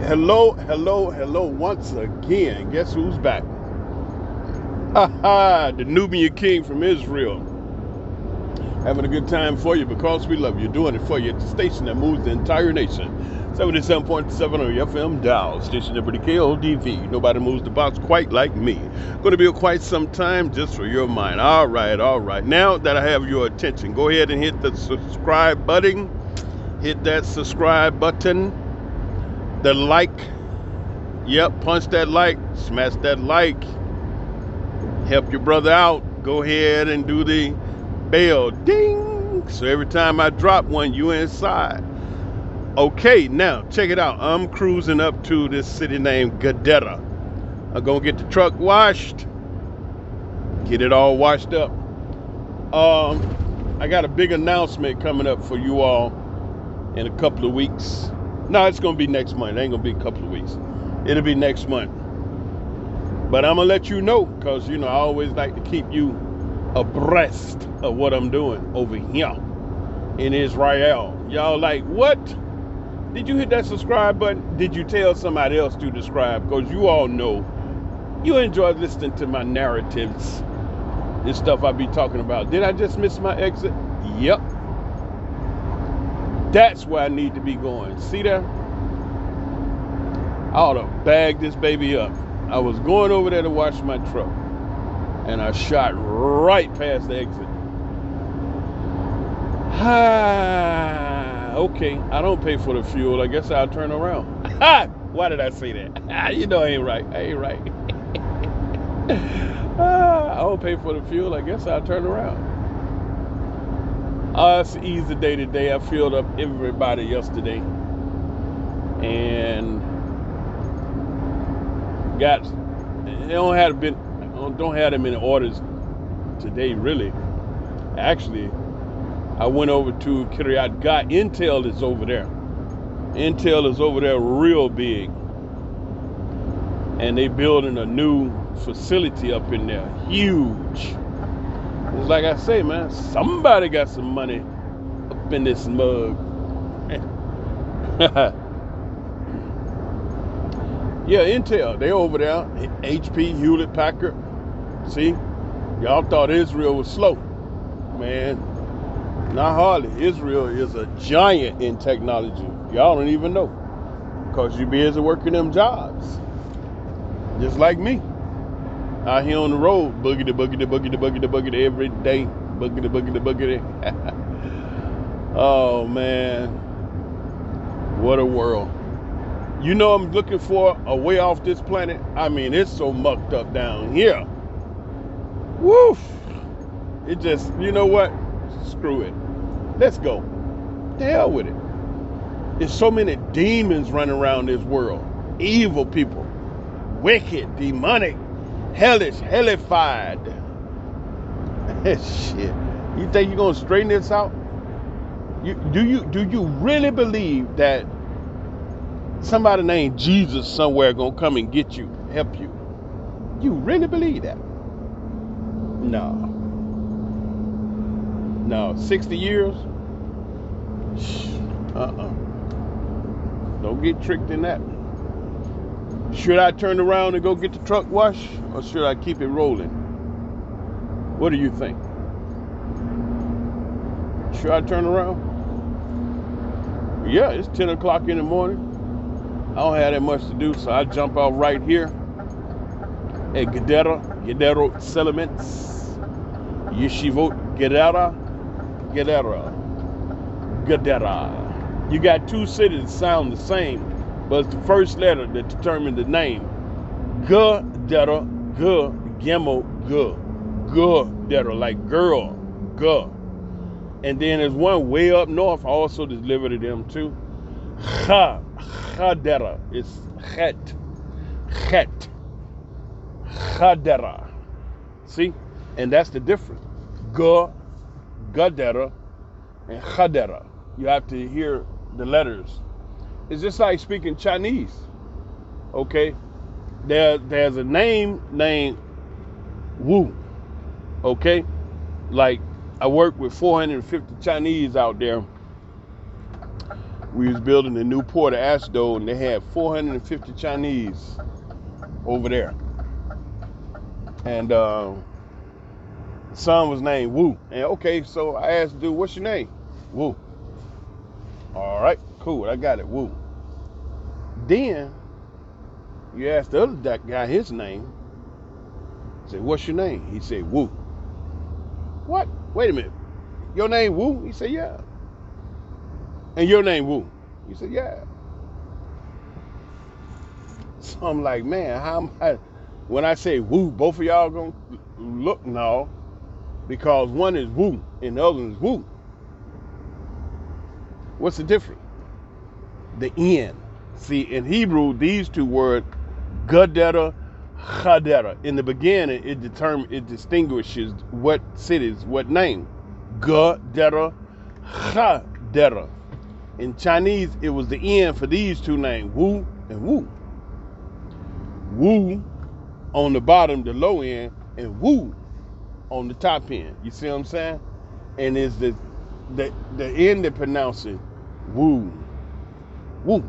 Hello once again. Guess who's back? The Nubian King from Israel. Having a good time for you because we love you. Doing it for you at the station that moves the entire nation. 77.7 on your FM dial. Station Liberty KODV. Nobody moves the box quite like me. Going to be quite some time just for your mind. All right. Now that I have your attention, go ahead and hit the subscribe button. Hit that subscribe button. The like. Yep, punch that like. Smash that like. Help your brother out. Go ahead and do the bell. Ding. So every time I drop one, you inside. Okay, now check it out. I'm cruising up to this city named Gadara. I'm going to get the truck washed. Get it all washed up. I got a big announcement coming up for you all in a couple of weeks. No, it's going to be next month. It ain't going to be a couple of weeks. It'll be next month. But I'm going to let you know because, I always like to keep you abreast of what I'm doing over here in Israel. Y'all like, what? Did you hit that subscribe button? Did you tell somebody else to subscribe? Because you all know you enjoy listening to my narratives and stuff I be talking about. Did I just miss my exit? Yep. That's where I need to be going. See there? I ought to bag this baby up. I was going over there to wash my truck, and I shot right past the exit. Okay, I don't pay for the fuel. I guess I'll turn around. Why did I say that? I ain't right. I ain't right. I don't pay for the fuel. I guess I'll turn around. It's an easy day today. I filled up everybody yesterday, and don't have that many orders today, really. Actually, I went over to Kiryat Gat. Intel is over there. Intel is over there real big. And they building a new facility up in there. Huge. It's like I say, man, somebody got some money up in this mug. Yeah, Intel, they over there. HP, Hewlett Packard. See? Y'all thought Israel was slow. Man, not hardly. Israel is a giant in technology. Y'all don't even know. Because you busy working them jobs. Just like me. Out here on the road, boogity every day. Boogity. Oh, man. What a world. I'm looking for a way off this planet. I mean, it's so mucked up down here. Woof. It just, you know what? Screw it. Let's go. The hell with it. There's so many demons running around this world. Evil people. Wicked, demonic, hellish, hellified. Shit. You think you're going to straighten this out? Do you really believe that somebody named Jesus somewhere gonna come and get you, help you? You really believe that? No. 60 years? Don't get tricked in that. Should I turn around and go get the truck washed, or should I keep it rolling? What do you think? Should I turn around? Yeah, it's 10 o'clock in the morning. I don't have that much to do, so I jump out right here at Gadara Settlements, Yeshivot Gadara. You got two cities that sound the same, but it's the first letter that determines the name. Gadara, Gemo, Gadara, like girl, G. And then there's one way up north, also delivered to them too. Chadera. It's Chet. Chadera. See? And that's the difference. Gadera, and Chadera. You have to hear the letters. It's just like speaking Chinese. Okay? There's a name named Wu. Okay? Like, I work with 450 Chinese out there. We was building a new port of Ashdod, and they had 450 Chinese over there. And son was named Wu. And okay, so I asked dude, what's your name? Wu. All right, cool, I got it, Wu. Then you asked the other guy his name. I said, what's your name? He said, Wu. What? Wait a minute. Your name Wu? He said, yeah. And your name Wu? He said, yeah. So I'm like, man, how am I? When I say Wu, both of y'all gonna look? No, because one is Wu and the other is Wu. What's the difference? The N. See, in Hebrew, these two words, Gadara, Chadera. In the beginning, it distinguishes what cities, what name. Gadara, Chadera. In Chinese, it was the N for these two names, Wu and Wu. Wu on the bottom, the low end, and Wu on the top end. You see what I'm saying? And it's the end that pronouncing Wu. Wu.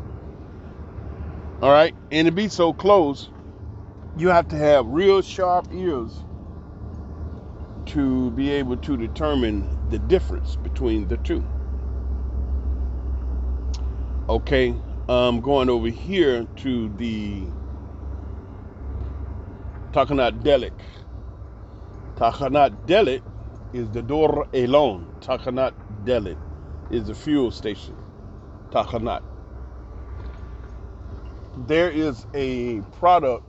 All right? And to be so close, you have to have real sharp ears to be able to determine the difference between the two. Okay, going over here to the Takanat Delik. Takanat Delik is the Dor Elon. Takanat Delik is the fuel station. Takanat. There is a product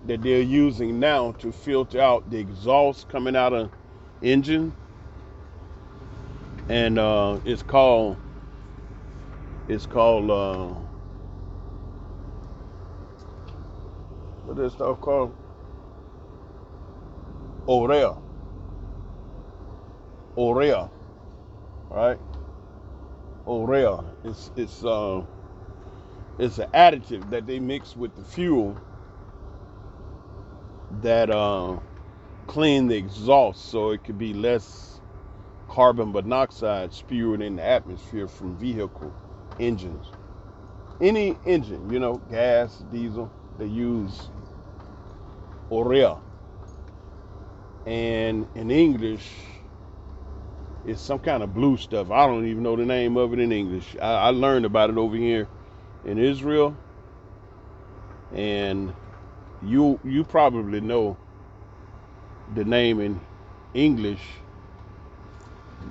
that they're using now to filter out the exhaust coming out of engine, and it's called what is stuff called? Orea, right? Orea. It's an additive that they mix with the fuel that clean the exhaust so it could be less carbon monoxide spewed in the atmosphere from vehicle engines. Any engine, gas, diesel, they use Orea. And in English, it's some kind of blue stuff. I don't even know the name of it in English. I learned about it over here in Israel. And you probably know the name in English,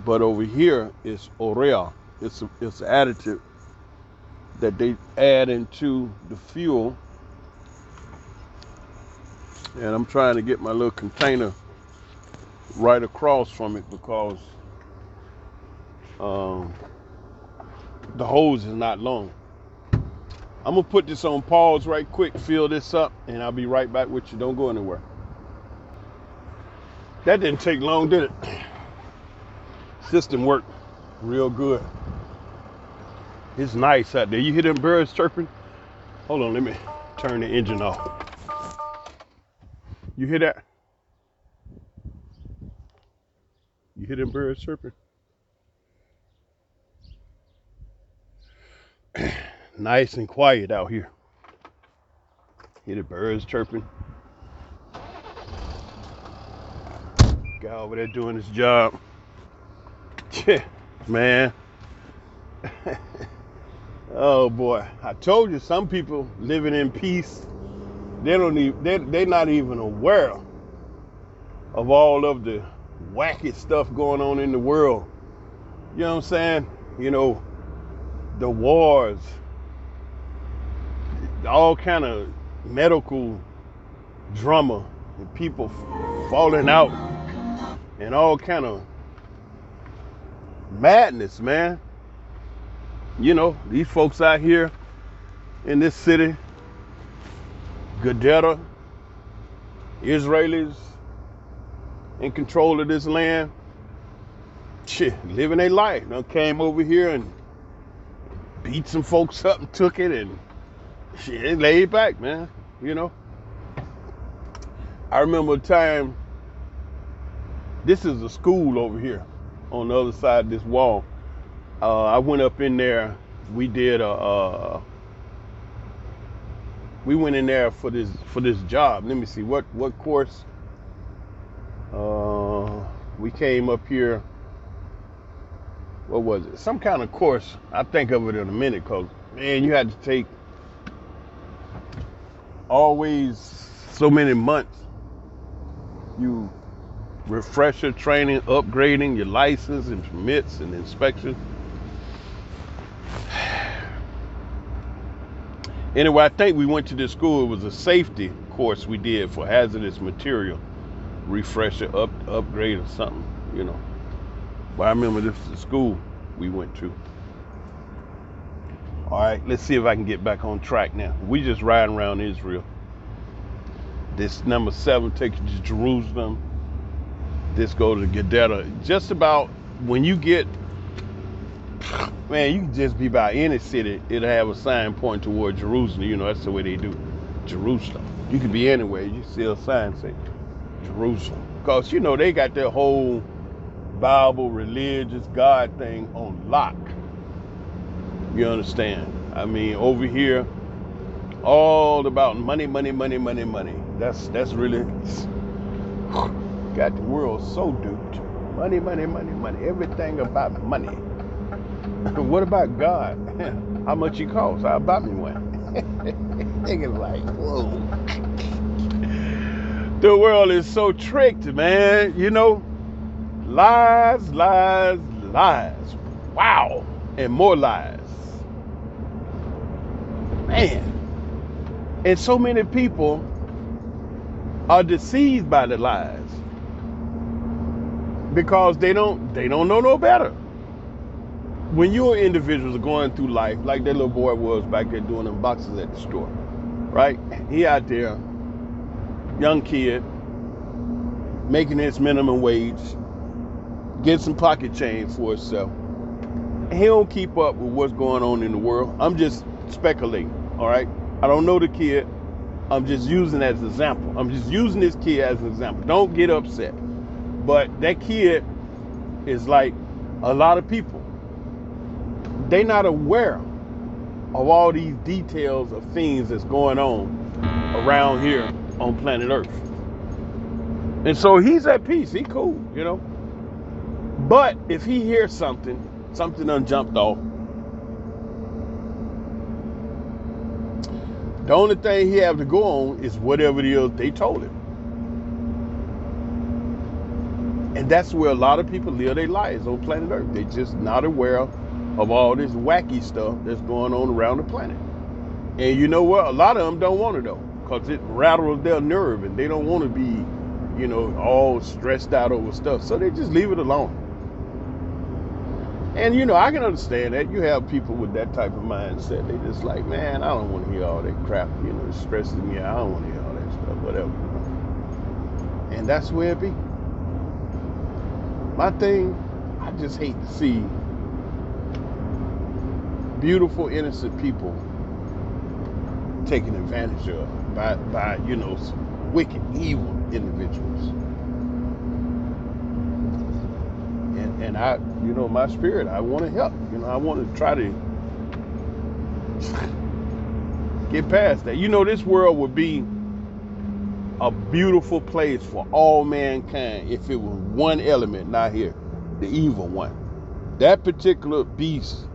but over here it's Orea. It's an additive that they add into the fuel. And I'm trying to get my little container right across from it because the hose is not long. I'm gonna put this on pause right quick, fill this up, and I'll be right back with you. Don't go anywhere. That didn't take long, did it? System worked real good. It's nice out there. You hear them birds chirping? Hold on, let me turn the engine off. You hear that? You hear them birds chirping? Nice and quiet out here. Hear the birds chirping. Guy over there doing his job. Yeah, man. Oh boy, I told you, some people living in peace, they're not even aware of all of the wacky stuff going on in the world. You know what I'm saying? The wars, all kind of medical drama, and people falling out, and all kind of madness, man. These folks out here in this city, Gadara, Israelis in control of this land, living their life. Now came over here and beat some folks up and took it and laid back, man. I remember a time, this is a school over here on the other side of this wall. I went up in there we did we went in there for this job. Let me see what course. We came up here. What was it? Some kind of course. I'll think of it in a minute, cause man, you had to take always so many months. You refresher training, upgrading your license and permits and inspections. Anyway, I think we went to this school. It was a safety course we did for hazardous material, refresher, upgrade or something, you know. But I remember this is the school we went to. All right, let's see if I can get back on track now. We just riding around Israel. This number 7 takes you to Jerusalem. This goes to Gedera. Just about when you get, man, you can just be by any city. It'll have a sign pointing toward Jerusalem. You know, that's the way they do Jerusalem. You can be anywhere. You see a sign say Jerusalem. Because, you know, they got their whole Bible, religious, God thing on lock. You understand? I mean, over here, all about money, money, money, money, money. That's really got the world so duped. Money, money, money, money. Everything about money. What about God? How much he costs? I'll buy me one. Niggas like, whoa. The world is so tricked, man. You know, lies, lies, lies. Wow. And more lies. Man. And so many people are deceived by the lies because they don't know no better. When you're individuals going through life, like that little boy was back there doing them boxes at the store, right? He out there, young kid, making his minimum wage, get some pocket change for himself. He don't keep up with what's going on in the world. I'm just speculating, all right? I don't know the kid. I'm just using it as an example. I'm just using this kid as an example. Don't get upset. But that kid is like a lot of people. They're not aware of all these details of things that's going on around here on planet Earth. And so he's at peace. He cool, you know. But if he hears something done jumped off, the only thing he have to go on is whatever it is they told him. And that's where a lot of people live their lives on planet Earth. They're just not aware of all this wacky stuff that's going on around the planet. And you know what? A lot of them don't want to know because it rattles their nerve and they don't want to be, you know, all stressed out over stuff. So they just leave it alone. And, you know, I can understand that. You have people with that type of mindset. They just like, man, I don't want to hear all that crap. You know, it stresses me out. I don't want to hear all that stuff, whatever. And that's where it be. My thing, I just hate to see beautiful, innocent people taken advantage of by you know, some wicked, evil individuals. And I, you know, my spirit, I want to help. You know, I want to try to get past that. You know, this world would be a beautiful place for all mankind if it was one element not here, the evil one. That particular beast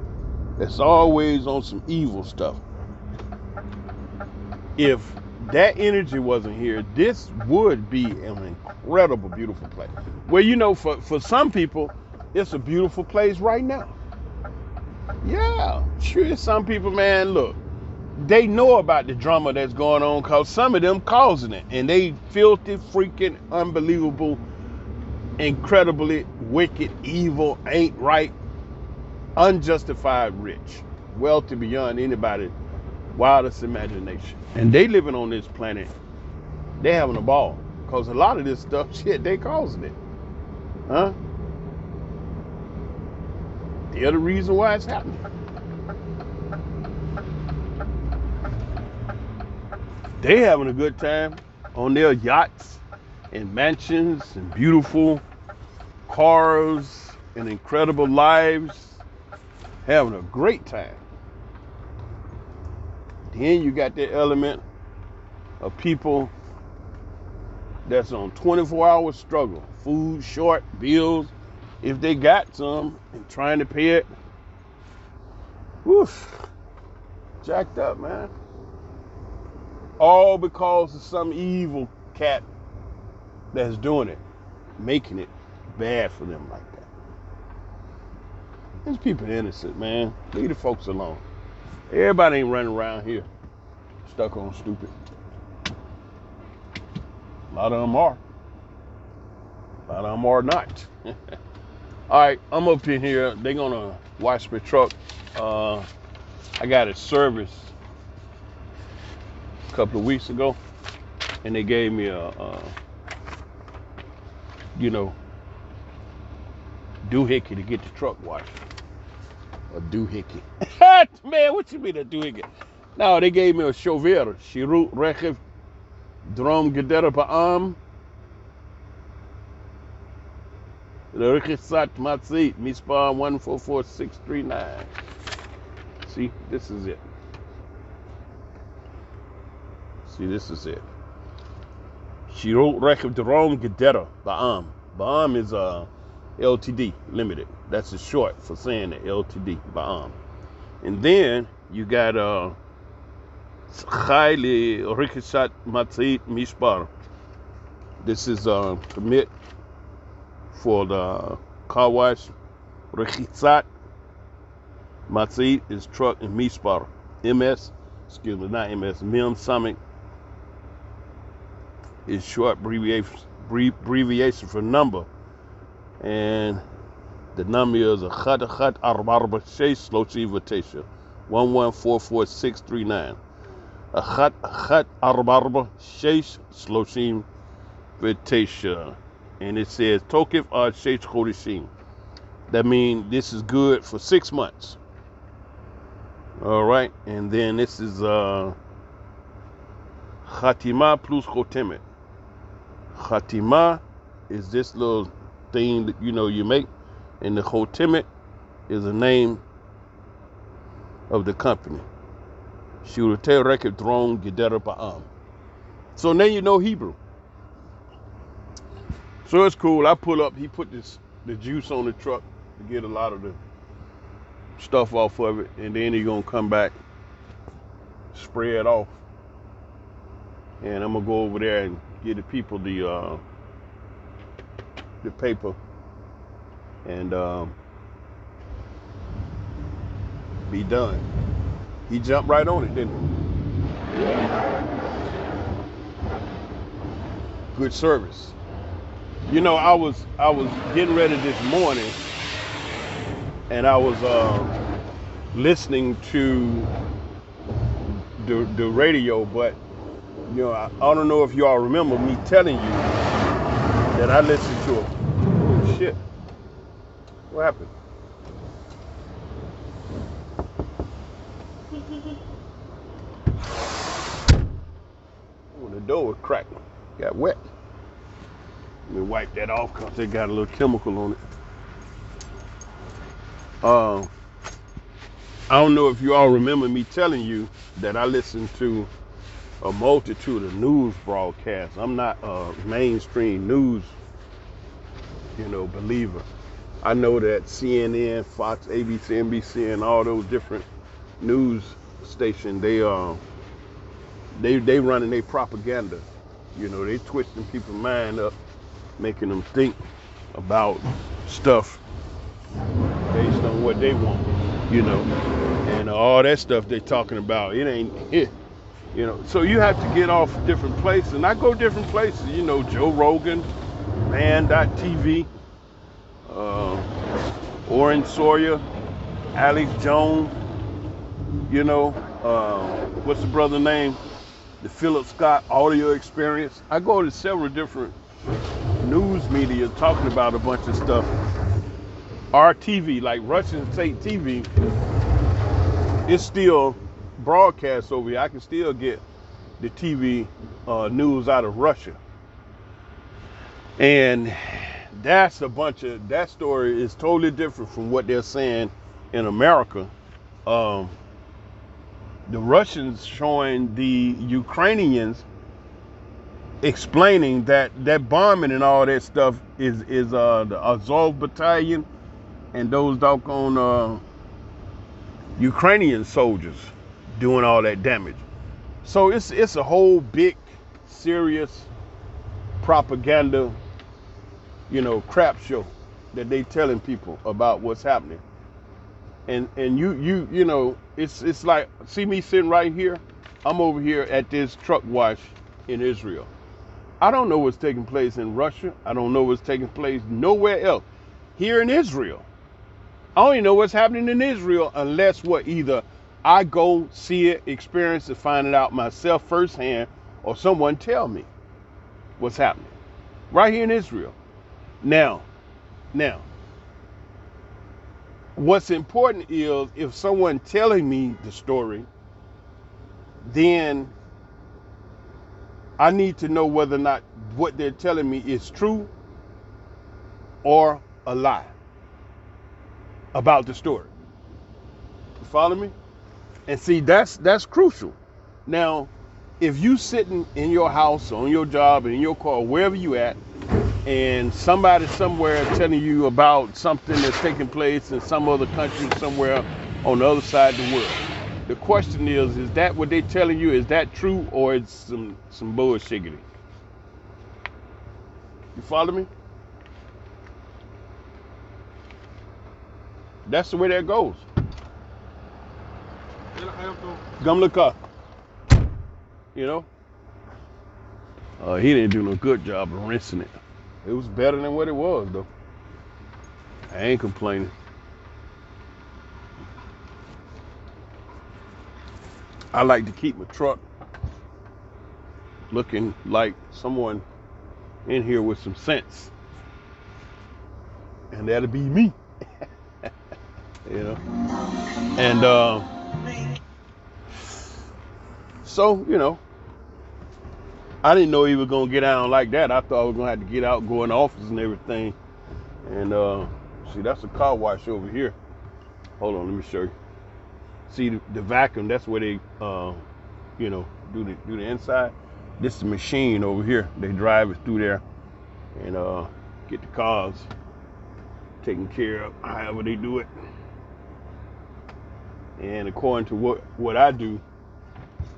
that's always on some evil stuff. If that energy wasn't here, this would be an incredible, beautiful place. Well, you know, for some people, it's a beautiful place right now. Yeah, sure. Some people, man, look, they know about the drama that's going on because some of them causing it. And they filthy, freaking, unbelievable, incredibly wicked, evil, ain't right, unjustified rich, wealthy beyond anybody's wildest imagination. And they living on this planet, they having a ball. Because a lot of this stuff, shit, they causing it. Huh? They're the reason why it's happening. They having a good time on their yachts and mansions and beautiful cars and incredible lives, having a great time. Then you got the element of people that's on 24-hour struggle, food short, bills, if they got some, and trying to pay it. Woof, jacked up, man. All because of some evil cat that's doing it, making it bad for them like that. These people are innocent, man. Leave the folks alone. Everybody ain't running around here stuck on stupid. A lot of them are. A lot of them are not. All right, I'm up in here. They're gonna wash my truck. I got it serviced a couple of weeks ago, and they gave me a doohickey to get the truck washed. A doohickey. Man, what you mean a doohickey? No, they gave me a chover. Shirut Rechev Drom Gedera Ba'am. Rechisat Matzit, Mispar 144639. See, this is it. See, this is it. Shirut Rechev Drom Gedera Ba'am. Ba'am is LTD, limited. That's the short for saying the LTD, Ba'am. And then you got Chayli Rikishat Matzit Mishpar. This is permit for the car wash. Rikisat Matzit is truck, and Mishpar. MS, excuse me, not MS, Mim Summit is short abbreviation for number. And the number is a Chat Arbarba Shesh Lochi Vatation 1144639. A Chat Arbarba Shesh Sloshim Vatation. And it says Tokif Ad Shesh Chodishim. That means this is good for 6 months. All right, and then this is Khatima plus Chotemet. Khatima is this little thing that you make, and the Chotemet is the name of the company. Shirutei Rekev Dron Gedera Ba'am. So now you know Hebrew. So it's cool. I pull up. He put the juice on the truck to get a lot of the stuff off of it, and then he's gonna come back, spray it off, and I'm gonna go over there and give the people the paper, and be done. He jumped right on it, didn't he? Good service. I was getting ready this morning, and I was listening to the radio, but I don't know if y'all remember me telling you that I listened to oh shit. What happened? When the door was cracked, got wet. Let me wipe that off because it got a little chemical on it. I don't know if you all remember me telling you that I listen to a multitude of news broadcasts. I'm not a mainstream news, believer. I know that CNN, Fox, ABC, NBC, and all those different news stations, they running their propaganda. They twisting people's mind up, making them think about stuff based on what they want, and all that stuff they talking about, it ain't it, so you have to get off different places, and I go different places, Joe Rogan, Man.tv, Oren Sawyer, Alex Jones, what's the brother name? The Philip Scott Audio Experience. I go to several different news media talking about a bunch of stuff. RTV, like Russian State TV, it's still broadcast over here. I can still get the TV news out of Russia. And that story is totally different from what they're saying in America. the Russians showing the Ukrainians explaining that bombing and all that stuff is the Azov battalion and those doggone Ukrainian soldiers doing all that damage. So it's a whole big, serious propaganda, crap show that they telling people about what's happening. And it's like, see me sitting right here. I'm over here at this truck wash in Israel. I don't know what's taking place in Russia. I don't know what's taking place nowhere else. Here in Israel, I only know what's happening in Israel unless either I go see it, experience it, find it out myself firsthand, or someone tell me what's happening right here in Israel. Now, what's important is if someone telling me the story, then I need to know whether or not what they're telling me is true or a lie about the story. You follow me? And see, that's crucial. Now, if you sitting in your house, on your job, in your car, wherever you at, and somebody somewhere telling you about something that's taking place in some other country somewhere on the other side of the world, the question is that what they're telling you, is that true, or it's some bullshiggity? You follow me? That's the way that goes. Gamlaka. He didn't do no good job of rinsing it. It was better than what it was, though. I ain't complaining. I like to keep my truck looking like someone in here with some sense. And that'll be me. And so, I didn't know he was gonna get out like that. I thought I was gonna have to get out, go in the office and everything. And see, that's a car wash over here. Hold on, let me show you. See the vacuum, that's where they do the inside. This is the machine over here. They drive it through there and get the cars taken care of however they do it. And according to what I do,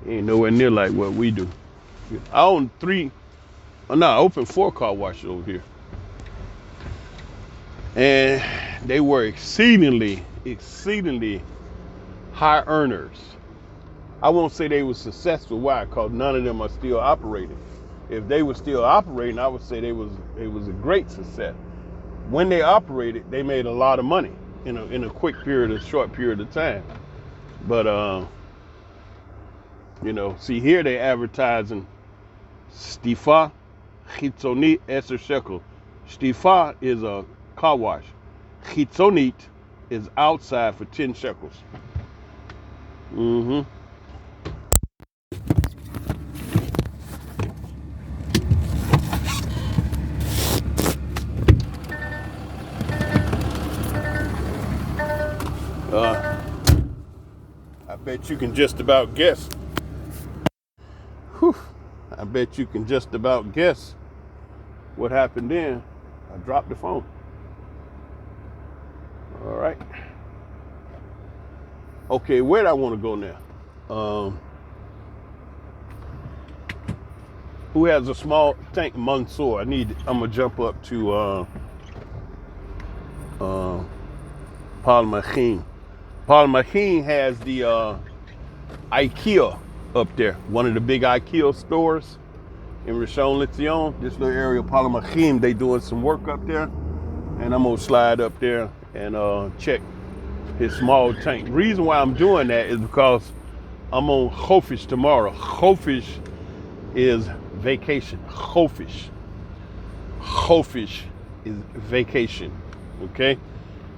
ain't nowhere near like what we do. I own I opened 4 car washes over here. And they were exceedingly high earners. I won't say they were successful. Why? Because none of them are still operating. If they were still operating, I would say it was a great success. When they operated, they made a lot of money in a short period of time. But see here they advertising Stifa Chitzonit 10 shekel. Stifa is a car wash. Chitzonit is outside for 10 shekels. I bet you can just about guess. I bet you can just about guess what happened then. I dropped the phone. All right. Okay, where do I want to go now? Who has a small tank? Mansour. I'm gonna jump up to Palmachim. Palmachim has the IKEA up there, one of the big IKEA stores in Rishon LeZion. This little area, Palmachim, they doing some work up there, and I'm gonna slide up there and check his small tank. The reason why I'm doing that is because I'm on Chofish tomorrow. Chofish is vacation. Chofish is vacation. Okay.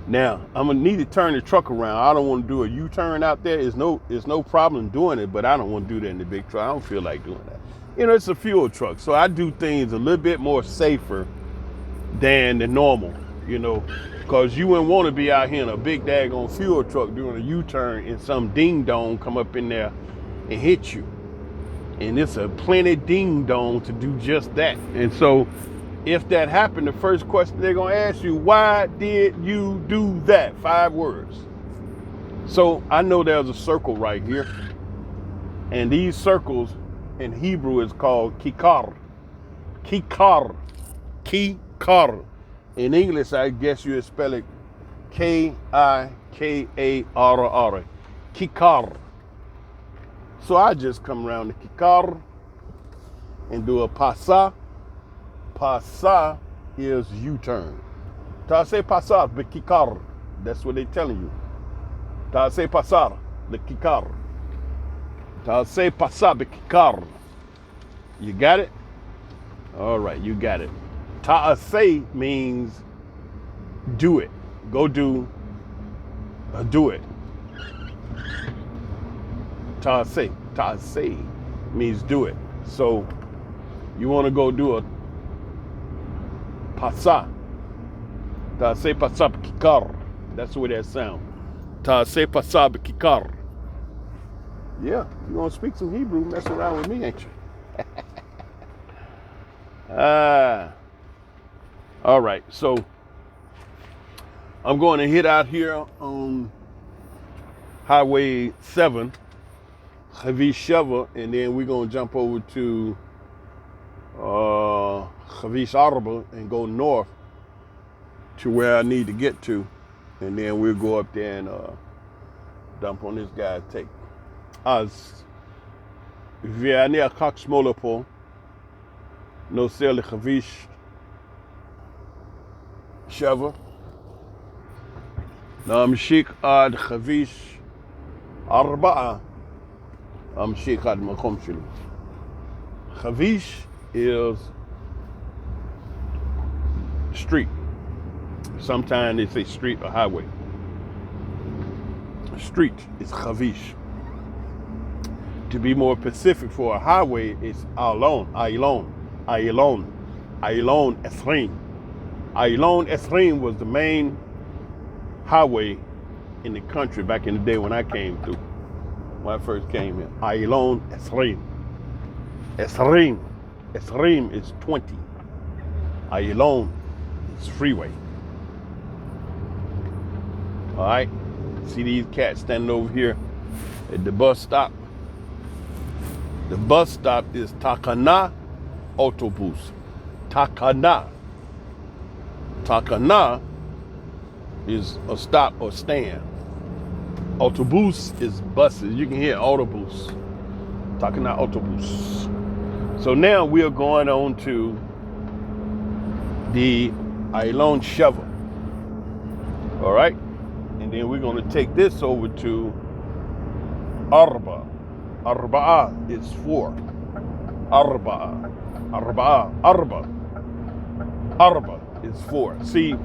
Now I'm gonna need to turn the truck around. I don't want to do a U-turn out there. It's no problem doing it, but I don't want to do that in the big truck. I don't feel like doing that. It's a fuel truck, so I do things a little bit more safer than the normal. you know, because you wouldn't want to be out here in a big daggone fuel truck doing a U-turn and some ding-dong come up in there and hit you. And it's a plenty ding-dong to do just that. And so if that happened, the first question they're going to ask you, why did you do that? 5 words. So I know there's a circle right here. And these circles in Hebrew is called kikar. Kikar. Kikar. In English, I guess you would spell it Kikarr. Kikar. So I just come around the kikar and do a pasa. Pasa is U-turn. Tase pasar the kikar. That's what they're telling you. Tase pasar the kikar. Tase pasar the kikar. You got it? All right, you got it. Ta'aseh means do it. Go do it. Ta'aseh means do it. So you want to go do a pasa. Ta'aseh pasa b'kikar. That's the way that sounds. Ta'aseh pasa b'kikar. Yeah, you want to speak some Hebrew, mess around with me, ain't you? All right, so I'm going to hit out here on Highway 7, Havish Sheva, and then we're going to jump over to Havish Arba and go north to where I need to get to, and then we'll go up there and dump on this guy's take. As ואני אחר כך שמאלה פה, נוסע לחביש 7, נמשיך עד חביש 4, אמשיך עד מקום שלי. חביש is street. Sometimes they say street or highway. Street is Chavish. To be more specific for a highway, it's Ayalon Esrim. Ayalon Esrim was the main highway in the country back in the day when I came through, when I first came here. Ayalon Esrim. Esrim is 20. Ayalon is freeway. All right, see these cats standing over here at the bus stop? The bus stop is Takana Autobus. Takana. Takana is a stop or stand. Autobus is buses. You can hear Autobus. Takana Autobus. So now we are going on to the Ayalon Sheva. All right? And then we're going to take this over to Arba. Arba'a is 4. Arba is 4. See,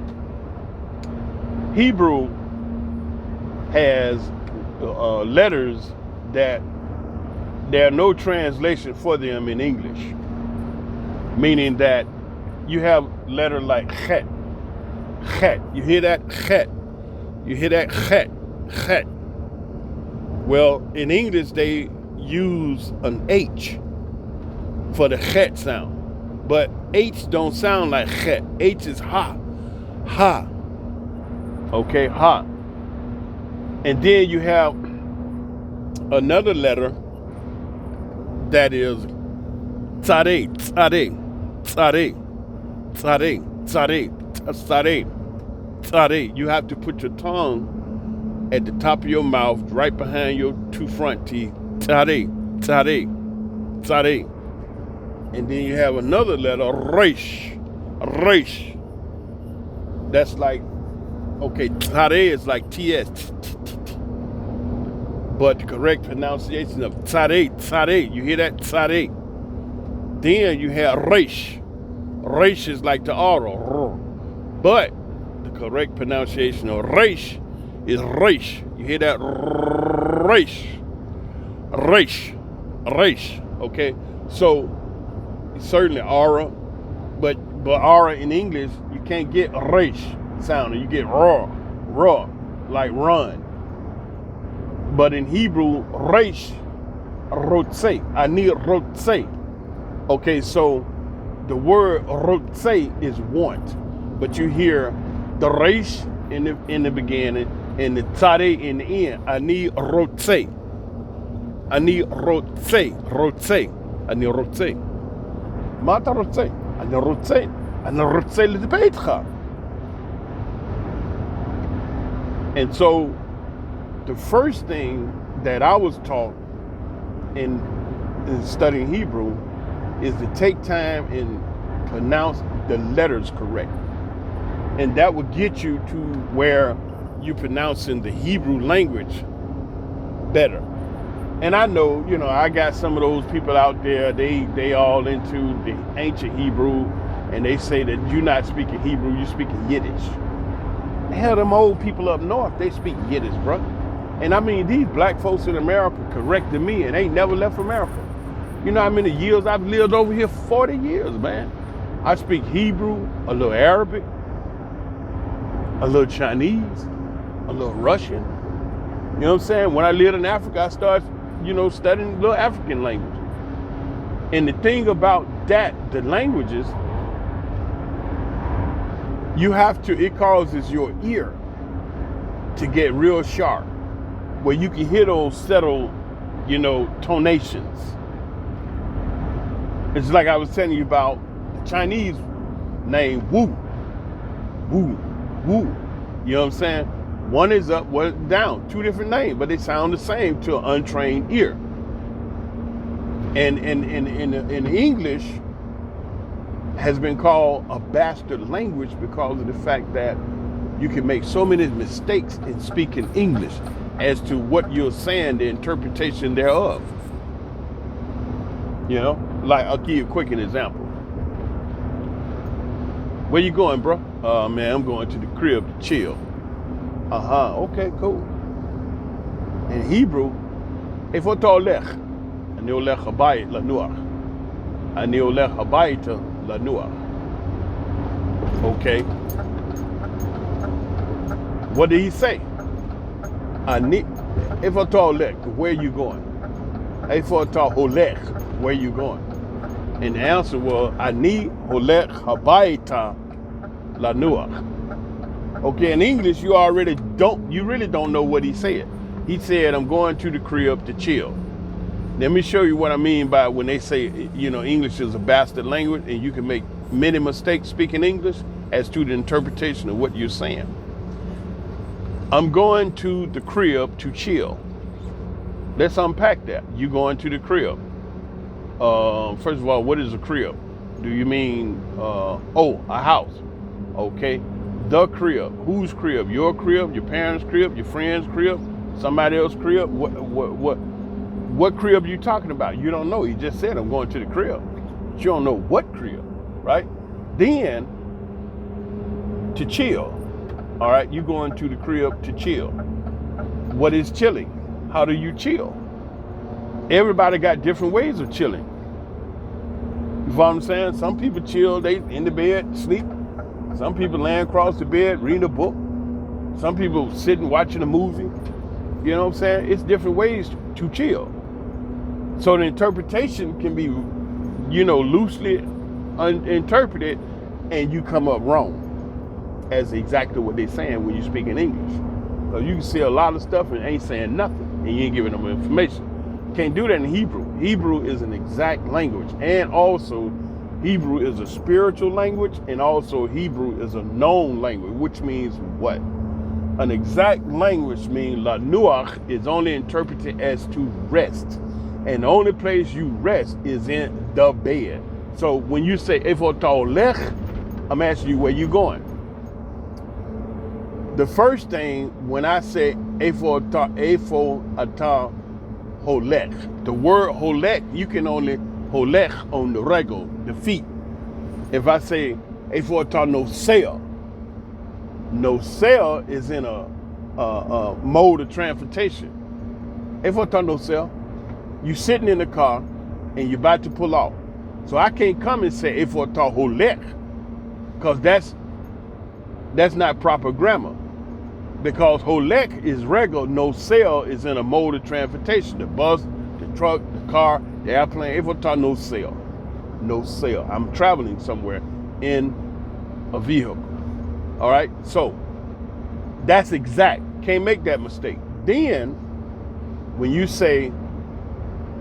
Hebrew has letters that there are no translation for them in English. Meaning that you have letter like chet. Chet. You hear that? Chet. You hear that? Chet. Chet. Well, in English, they use an H for the chet sound. But H don't sound like chet. H is ha. Ha. Okay, ha. And then you have another letter that is tzare, tzare, tzare, tzare, tzare, tzare, tzare. You have to put your tongue at the top of your mouth, right behind your 2 front teeth. Tzare, tzare, tzare. And then you have another letter, resh, resh. That's like, okay, tzare is like TS. But the correct pronunciation of tzare, tzare, you hear that? Tzare. Then you have resh. Resh is like the R. But the correct pronunciation of resh is resh. You hear that? Resh. Resh. Resh. Okay? So, certainly aura, but aura in English, you can't get resh. sound, and you get raw, like run. But in Hebrew, reish, rotse, ani rotse. Okay, so the word rotse is want, but you hear the reish in the beginning and the tzadeh in the end. Ani rotse, ani rotse, rotse, ani rotse. Mata rotse, ani rotse, ani rotse l'beitcha. And so the first thing that I was taught in studying Hebrew is to take time and pronounce the letters correct. And that will get you to where you pronouncing the Hebrew language better. And I know, I got some of those people out there, they all into the ancient Hebrew, and they say that you're not speaking Hebrew, you're speaking Yiddish. Hell, them old people up north, they speak Yiddish, bro. And I mean, these black folks in America corrected me and ain't never left America. You know how many years I've lived over here? 40 years, man. I speak Hebrew, a little Arabic, a little Chinese, a little Russian. You know what I'm saying? When I lived in Africa, I started, studying a little African language. And the thing about that, the languages, it causes your ear to get real sharp, where you can hear those settled, tonations. It's like I was telling you about the Chinese name, Wu. Wu. Wu. You know what I'm saying? One is up, one is down. Two different names, but they sound the same to an untrained ear. And in English has been called a bastard language because of the fact that you can make so many mistakes in speaking English as to what you're saying, the interpretation thereof. Like I'll give you a quick example. Where you going, bro? Man, I'm going to the crib to chill. Okay, cool. In Hebrew, if I talk lech, ani olech habayit lanuach, ani olech habayita lanuach. Okay. What did he say? If I talk lech, where you going? If I talk holech, where you going? And the answer was, ani holech habayita lanuach. Okay, in English, you really don't know what he said. He said, I'm going to the crib to chill. Let me show you what I mean by when they say, English is a bastard language and you can make many mistakes speaking English as to the interpretation of what you're saying. I'm going to the crib to chill. Let's unpack that. You going to the crib. First of all, what is a crib? Do you mean, a house? Okay. The crib. Whose crib? Your crib, your parents' crib, your friend's crib, somebody else's crib? What crib are you talking about? You don't know. You just said I'm going to the crib. But you don't know what crib, right? Then to chill. All right, you going to the crib to chill. What is chilling? How do you chill? Everybody got different ways of chilling. You follow what I'm saying? Some people chill, they in the bed, sleep. Some people laying across the bed, reading a book. Some people sitting, watching a movie. You know what I'm saying? It's different ways to chill. So the interpretation can be, loosely interpreted, and you come up wrong as exactly what they're saying when you speak in English. So you can say a lot of stuff and ain't saying nothing, and you ain't giving them information. Can't do that in Hebrew. Hebrew is an exact language, and also Hebrew is a spiritual language, and also Hebrew is a known language, which means what? An exact language means lanuach is only interpreted as to rest. And the only place you rest is in the bed. So when you say efo lech, I'm asking you where you going. The first thing when I say efo ata holech, the word holech, you can only holech on the regel, the feet. If I say efo ata nosea, nosea is in a mode of transportation. Efo ata nosea, you sitting in the car and you're about to pull off. So I can't come and say efo ata holech, because that's That's not proper grammar. Because holek is regular, no cell is in a mode of transportation. The bus, the truck, the car, the airplane, every time no cell. No cell. I'm traveling somewhere in a vehicle. All right? So that's exact. Can't make that mistake. Then when you say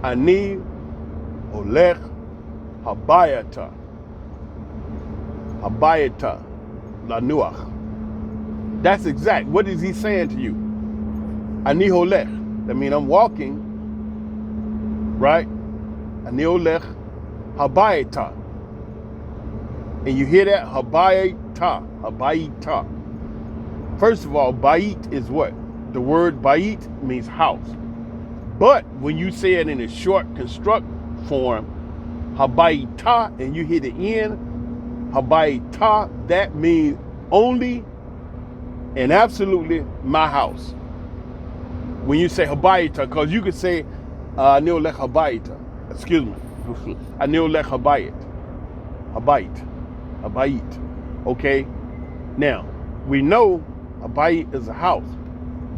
Ani holek habayata. Habayata lanuach. That's exact. What is he saying to you? Ani holech. That means I'm walking, right? Ani holech habayata. And you hear that? Habayata. Habayata. First of all, bayit is what? The word bayit means house. But when you say it in a short construct form, habayata, and you hit the end, habayata, that means only and absolutely my house. When you say habayita, because you could say anil lech habayita. Excuse me. Anil lech habayit. Habayit. Habayit. Okay? Now, we know habayit is a house.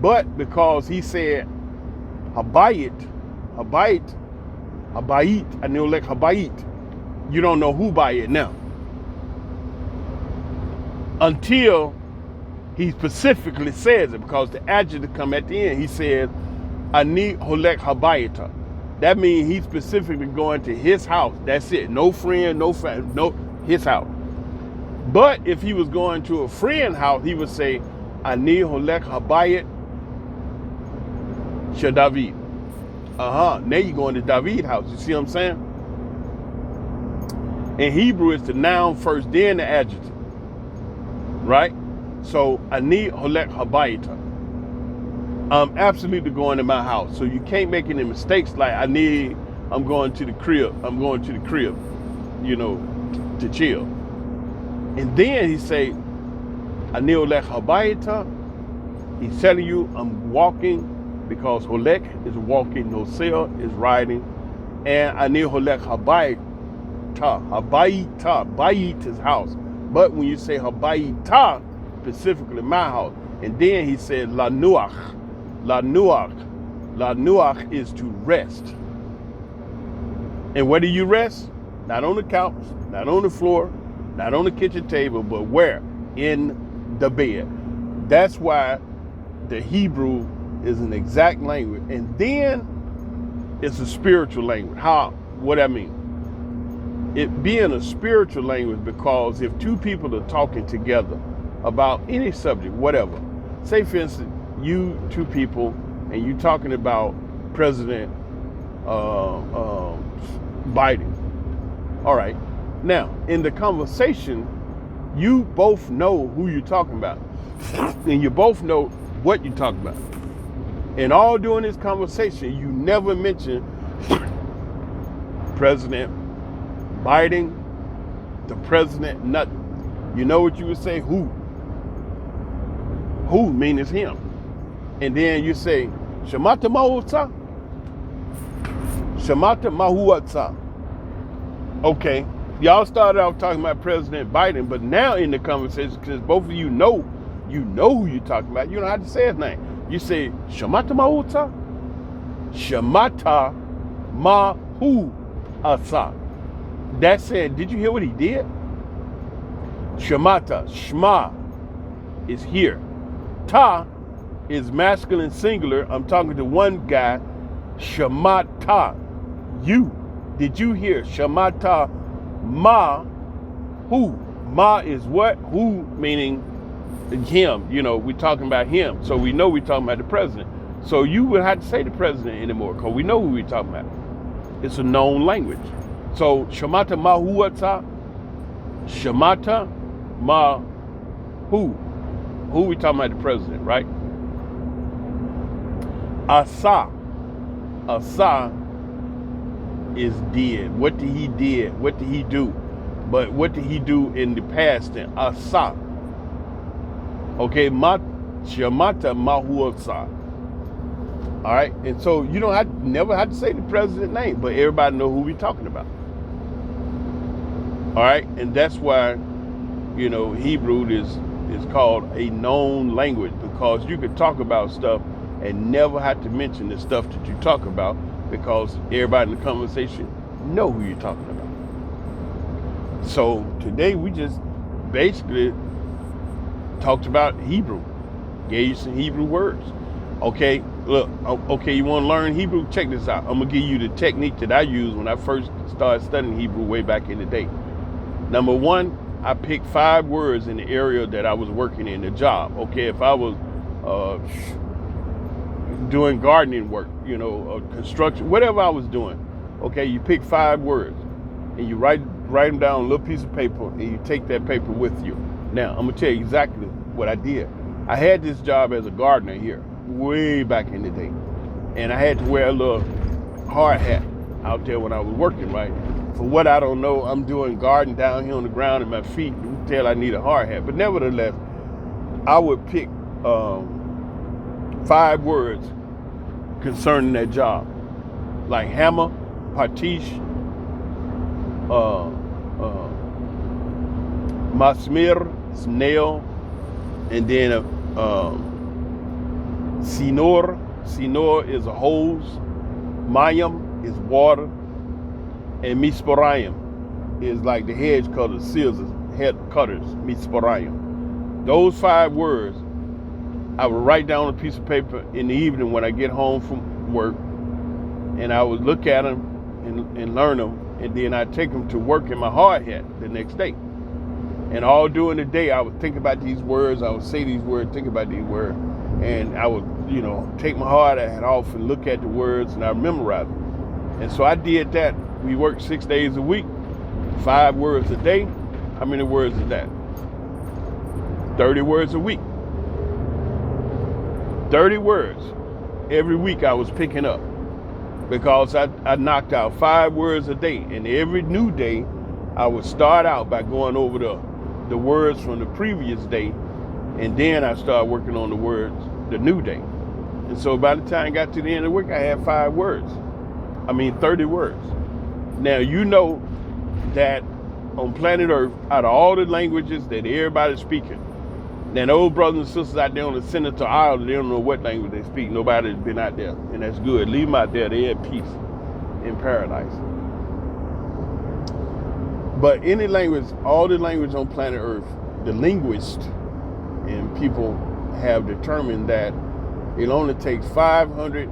But because he said habayit, habayit, habayit, anil lech habayit, you don't know who by it now. Until he specifically says it, because the adjective come at the end. He says, Ani holek habayita. That means he's specifically going to his house. That's it. No friend, no family, no, his house. But if he was going to a friend's house, he would say, Ani holek habayit shel David. Now you're going to David's house. You see what I'm saying? In Hebrew, it's the noun first, then the adjective. Right? So, Ani holek habayita. I'm absolutely going to my house. So you can't make any mistakes like I'm going to the crib. I'm going to the crib, to chill. And then he say, Ani holek habayita. He's telling you I'm walking, because holek is walking, no sell is riding. And Ani holek habayita. Habayita. Bayit is house. But when you say habayita, specifically my house. And then he said lanuach. Lanuach. Lanuach is to rest. And where do you rest? Not on the couch, not on the floor, not on the kitchen table, but where? In the bed. That's why the Hebrew is an exact language. And then it's a spiritual language. What I mean? It being a spiritual language, because if two people are talking together about any subject, whatever, say for instance, you two people, and you talking about President Biden. All right. Now, in the conversation, you both know who you're talking about. And you both know what you're talking about. And all during this conversation, you never mention President Biden, the president, nothing. You know what you would say? Who? Who means him. And then you say, Shamata Mahuatsa? Shamata Mahuatsa. Okay. Y'all started off talking about President Biden, but now in the conversation, because both of you know who you're talking about, you don't have to say his name. You say, Shamata Mahuatsa? Shamata Mahuatsa. That said, did you hear what he did? Shamata, Shema is here. Ta is masculine singular. I'm talking to one guy. Shamata, you. Did you hear? Shamata ma, who? Ma is what? Who meaning him. We're talking about him. So we know we're talking about the president. So you would have to say the president anymore, because we know who we're talking about. It's a known language. So Shamata Mahuatsa, Shamata Ma who? Who we talking about? The president, right? Asa is did. What did he did? What did he do? But what did he do in the past then? Asa. Okay, Shamata Mahuatsa. All right, and so you don't never have to say the president's name, but everybody know who we're talking about. All right, and that's why, Hebrew is is called a known language, because you could talk about stuff and never have to mention the stuff that you talk about, because everybody in the conversation know who you're talking about. So today we just basically talked about Hebrew, gave you some Hebrew words. Okay, look, okay, you want to learn Hebrew? Check this out. I'm going to give you the technique that I used when I first started studying Hebrew way back in the day. Number one, I picked 5 words in the area that I was working in, the job. Okay, if I was doing gardening work, construction, whatever I was doing, okay, you pick 5 words and you write them down on a little piece of paper, and you take that paper with you. Now, I'm going to tell you exactly what I did. I had this job as a gardener here way back in the day, and I had to wear a little hard hat out there when I was working, right? For what I don't know, I'm doing garden down here on the ground, and my feet, you can tell I need a hard hat. But nevertheless, I would pick 5 words concerning that job, like hammer, partish, masmir, snail, and then sinor is a hose, mayim is water, and misporayim is like the hedge cutters, scissors, head cutters, misporayim. Those 5 words I would write down on a piece of paper in the evening when I get home from work, and I would look at them and learn them, and then I'd take them to work in my hard hat the next day. And all during the day, I would think about these words, I would say these words, think about these words, and I would, take my hard hat off and look at the words, and I memorize them. And so I did that. We worked 6 days a week, 5 words a day. How many words is that? 30 words a week. 30 words every week I was picking up, because I knocked out 5 words a day. And every new day, I would start out by going over the words from the previous day, and then I started working on the words the new day. And so by the time I got to the end of the week, I had 30 words. Now, you know that on planet Earth, out of all the languages that everybody's speaking, now those brothers and sisters out there on the Senator Isle, they don't know what language they speak. Nobody's been out there, and that's good. Leave them out there. They're at peace in paradise. But any language, all the language on planet Earth, the linguists and people have determined that it only takes 500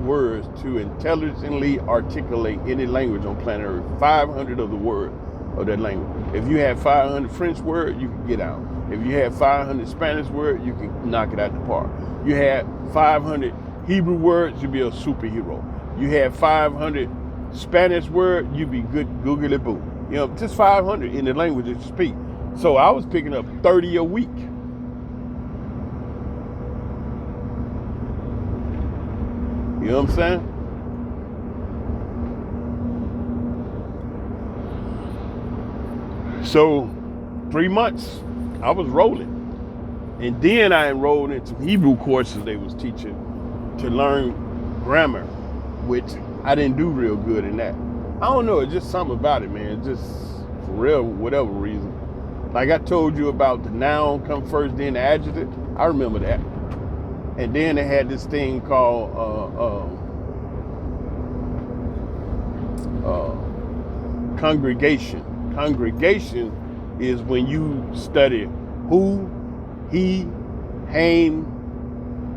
words to intelligently articulate any language on planet Earth. 500 of the words of that language. If you have 500 French words, you can get out. If you have 500 Spanish words, you can knock it out the park. You have 500 Hebrew words, you'll be a superhero. You have 500 Spanish words, you be good googly boo. Just 500 in the language that you speak. So I was picking up 30 a week. You know what I'm saying? So 3 months, I was rolling. And then I enrolled into Hebrew courses they was teaching to learn grammar, which I didn't do real good in that. I don't know, it's just something about it, man. Just for real, whatever reason. Like I told you about the noun come first, then the adjective. I remember that. And then they had this thing called congregation. Congregation is when you study who, he, haim,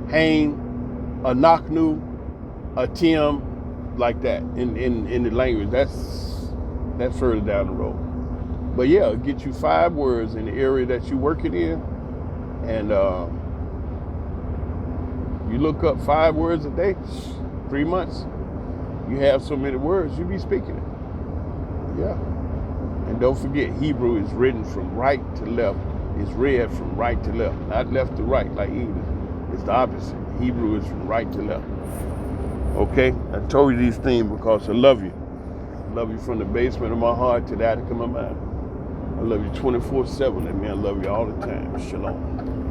anachnu, atim, like that in the language. That's further down the road. But yeah, it'll get you 5 words in the area that you're working in, and you look up 5 words a day, 3 months, you have so many words, you be speaking it. Yeah. And don't forget, Hebrew is written from right to left. It's read from right to left, not left to right like English. It's the opposite. Hebrew is from right to left. Okay? I told you these things because I love you. I love you from the basement of my heart to the attic of my mind. I love you 24/7. That means I love you all the time. Shalom.